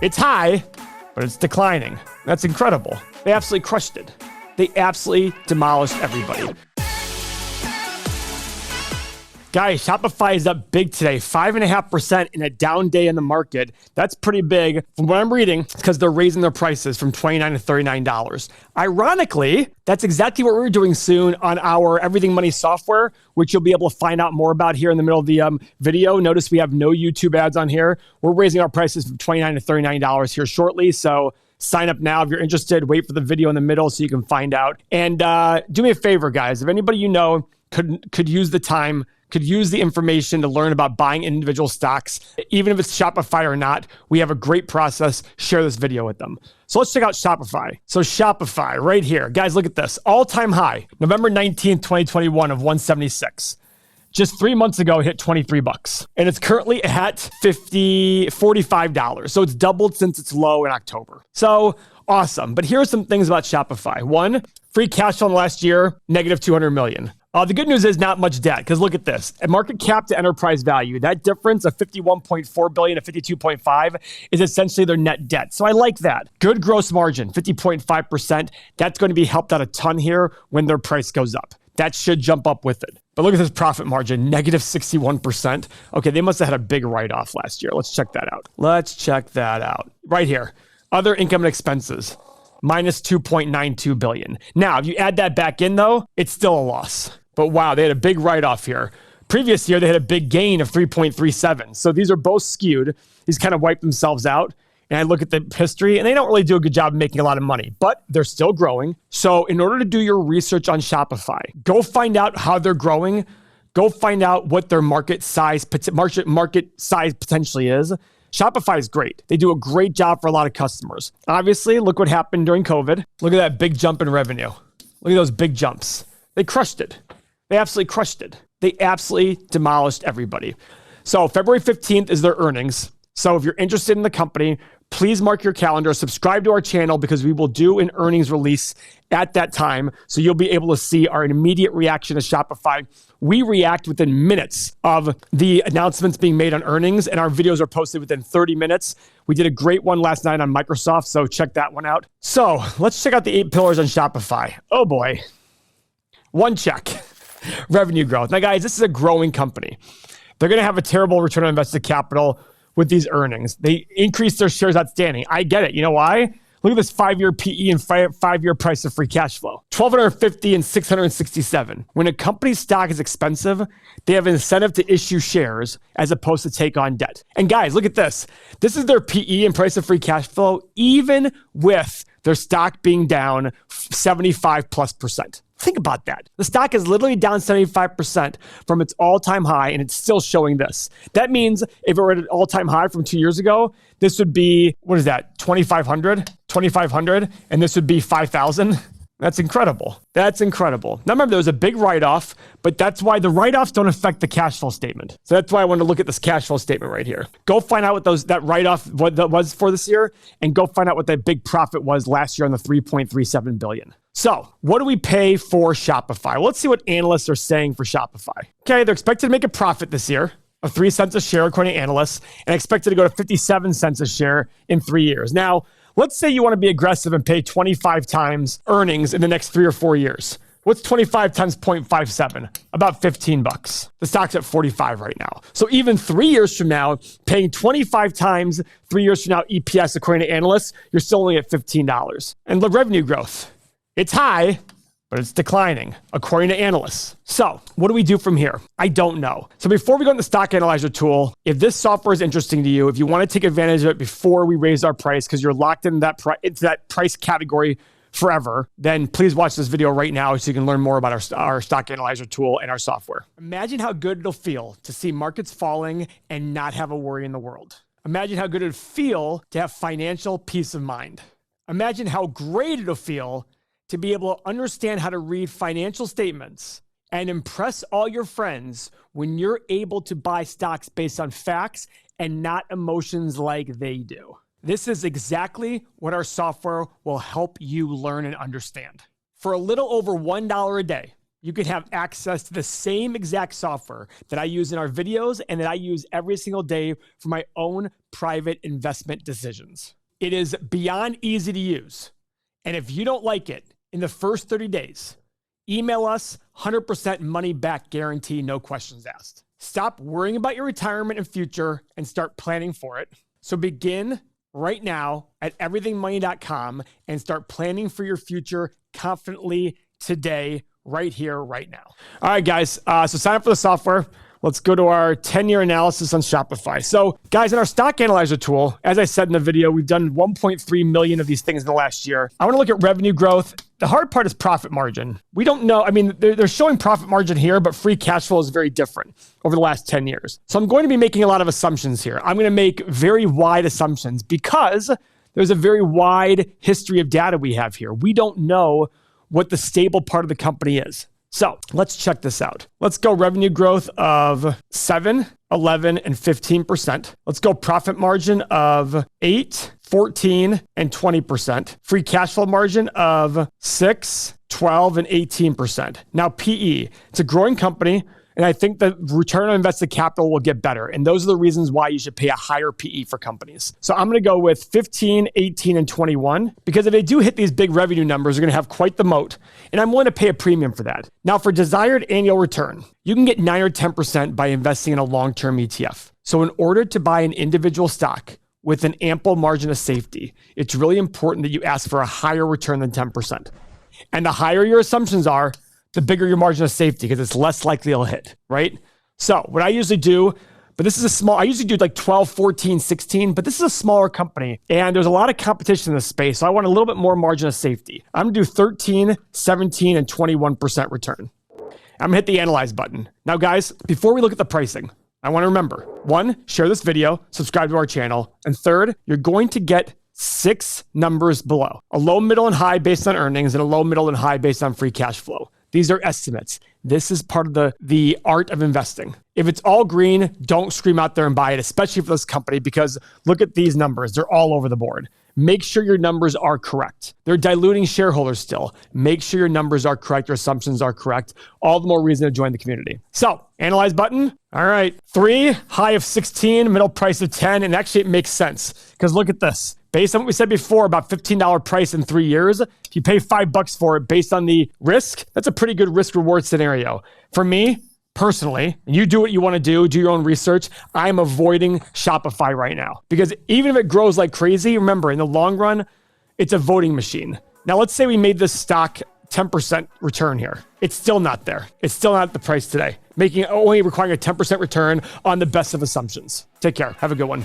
It's high, but it's declining. That's incredible. They absolutely crushed it. They absolutely demolished everybody. Guys, Shopify is up big today, 5.5% in a down day in the market. That's pretty big. From what I'm reading, it's because they're raising their prices from $29 to $39. Ironically, that's exactly what we're doing soon on our Everything Money software, which you'll be able to find out more about here in the middle of the video. Notice we have no YouTube ads on here. We're raising our prices from $29 to $39 here shortly. So sign up now if you're interested. Wait for the video in the middle so you can find out. And do me a favor, guys. If anybody you know could use the time, could use the information to learn about buying individual stocks, even if it's Shopify or not, we have a great process. Share this video with them. So let's check out Shopify. So Shopify right here. Guys, look at this. All-time high, November 19th, 2021 of 176. Just 3 months ago, it hit 23 bucks. And it's currently at $45. So it's doubled since its low in October. So awesome. But here are some things about Shopify. One, free cash flow in the last year, negative 200 million. The good news is not much debt, because look at this. At market cap to enterprise value, that difference of 51.4 billion to 52.5 is essentially their net debt. So I like that. Good gross margin, 50.5%. That's going to be helped out a ton here when their price goes up. That should jump up with it. But look at this profit margin, negative 61%. Okay, they must have had a big write-off last year. Let's check that out. Right here. Other income and expenses, minus 2.92 billion. Now, if you add that back in, though, it's still a loss. But wow, they had a big write-off here. Previous year, they had a big gain of 3.37. So these are both skewed. These kind of wipe themselves out. And I look at the history, and they don't really do a good job of making a lot of money, but they're still growing. So in order to do your research on Shopify, go find out how they're growing. Go find out what their market size potentially is. Shopify is great. They do a great job for a lot of customers. Obviously, look what happened during COVID. Look at that big jump in revenue. Look at those big jumps. They crushed it. They absolutely crushed it. They absolutely demolished everybody. So February 15th is their earnings. So if you're interested in the company, please mark your calendar, subscribe to our channel, because we will do an earnings release at that time. So you'll be able to see our immediate reaction to Shopify. We react within minutes of the announcements being made on earnings, and our videos are posted within 30 minutes. We did a great one last night on Microsoft, so check that one out. So let's check out the 8 pillars on Shopify. Oh boy. One check. Revenue growth. Now, guys, this is a growing company. They're going to have a terrible return on invested capital with these earnings. They increased their shares outstanding. I get it. You know why? Look at this 5-year PE and 5-year price of free cash flow. 1,250 and 667. When a company's stock is expensive, they have an incentive to issue shares as opposed to take on debt. And guys, look at this. This is their PE and price of free cash flow, even with their stock being down 75+%. Think about that. The stock is literally down 75% from its all-time high, and it's still showing this. That means if it were at an all-time high from 2 years ago, this would be, what is that, 2,500, and this would be 5,000. That's incredible. That's incredible. Now remember, there was a big write-off, but that's why the write-offs don't affect the cash flow statement. So that's why I wanted to look at this cash flow statement right here. Go find out what that write-off what that was for this year, and go find out what that big profit was last year on the 3.37 billion. So what do we pay for Shopify? Well, let's see what analysts are saying for Shopify. Okay, they're expected to make a profit this year of 3 cents a share according to analysts, and expected to go to 57 cents a share in 3 years. Now, let's say you want to be aggressive and pay 25 times earnings in the next 3 or 4 years. What's 25 times 0.57? About 15 bucks. The stock's at 45 right now. So even 3 years from now, paying 25 times 3 years from now EPS according to analysts, you're still only at $15. And the revenue growth, it's high, but it's declining according to analysts. So what do we do from here? I don't know. So before we go into the stock analyzer tool, if this software is interesting to you, if you want to take advantage of it before we raise our price, because you're locked in that price category forever, then please watch this video right now so you can learn more about our stock analyzer tool and our software. Imagine how good it'll feel to see markets falling and not have a worry in the world. Imagine how good it'll feel to have financial peace of mind. Imagine how great it'll feel to be able to understand how to read financial statements and impress all your friends when you're able to buy stocks based on facts and not emotions like they do. This is exactly what our software will help you learn and understand. For a little over $1 a day, you can have access to the same exact software that I use in our videos and that I use every single day for my own private investment decisions. It is beyond easy to use. And if you don't like it in the first 30 days, email us, 100% money back guarantee, no questions asked. Stop worrying about your retirement and future and start planning for it. So begin right now at everythingmoney.com and start planning for your future confidently today, right here, right now. All right, guys. So sign up for the software. Let's go to our 10-year analysis on Shopify. So guys, in our stock analyzer tool, as I said in the video, we've done 1.3 million of these things in the last year. I want to look at revenue growth. The hard part is profit margin. We don't know. I mean, they're showing profit margin here, but free cash flow is very different over the last 10 years. So I'm going to be making a lot of assumptions here. I'm going to make very wide assumptions because there's a very wide history of data we have here. We don't know what the stable part of the company is. So let's check this out. Let's go revenue growth of 7, 11, and 15%. Let's go profit margin of 8, 14, and 20%. Free cash flow margin of 6, 12, and 18%. Now PE, it's a growing company. And I think the return on invested capital will get better. And those are the reasons why you should pay a higher PE for companies. So I'm going to go with 15, 18, and 21, because if they do hit these big revenue numbers, they're going to have quite the moat. And I'm willing to pay a premium for that. Now, for desired annual return, you can get 9 or 10% by investing in a long-term ETF. So in order to buy an individual stock with an ample margin of safety, it's really important that you ask for a higher return than 10%. And the higher your assumptions are, the bigger your margin of safety, because it's less likely it'll hit, right? So what I usually do, but this is a small, I usually do like 12, 14, 16, but this is a smaller company and there's a lot of competition in this space. So I want a little bit more margin of safety. I'm gonna do 13, 17, and 21% return. I'm gonna hit the analyze button. Now guys, before we look at the pricing, I wanna remember, 1, share this video, subscribe to our channel, and 3rd, you're going to get 6 numbers below. A low, middle, and high based on earnings and a low, middle, and high based on free cash flow. These are estimates. This is part of the art of investing. If it's all green, don't scream out there and buy it, especially for this company, because look at these numbers. They're all over the board. Make sure your numbers are correct. They're diluting shareholders still. Make sure your numbers are correct, your assumptions are correct. All the more reason to join the community. So, analyze button. All right, 3, high of 16, middle price of 10. And actually it makes sense because look at this. Based on what we said before about $15 price in 3 years, if you pay $5 for it based on the risk, that's a pretty good risk reward scenario. For me, personally, and you do what you want to do your own research, I'm avoiding Shopify right now. Because even if it grows like crazy, remember, in the long run, it's a voting machine. Now, let's say we made this stock 10% return here. It's still not there. It's still not at the price today, only requiring a 10% return on the best of assumptions. Take care. Have a good one.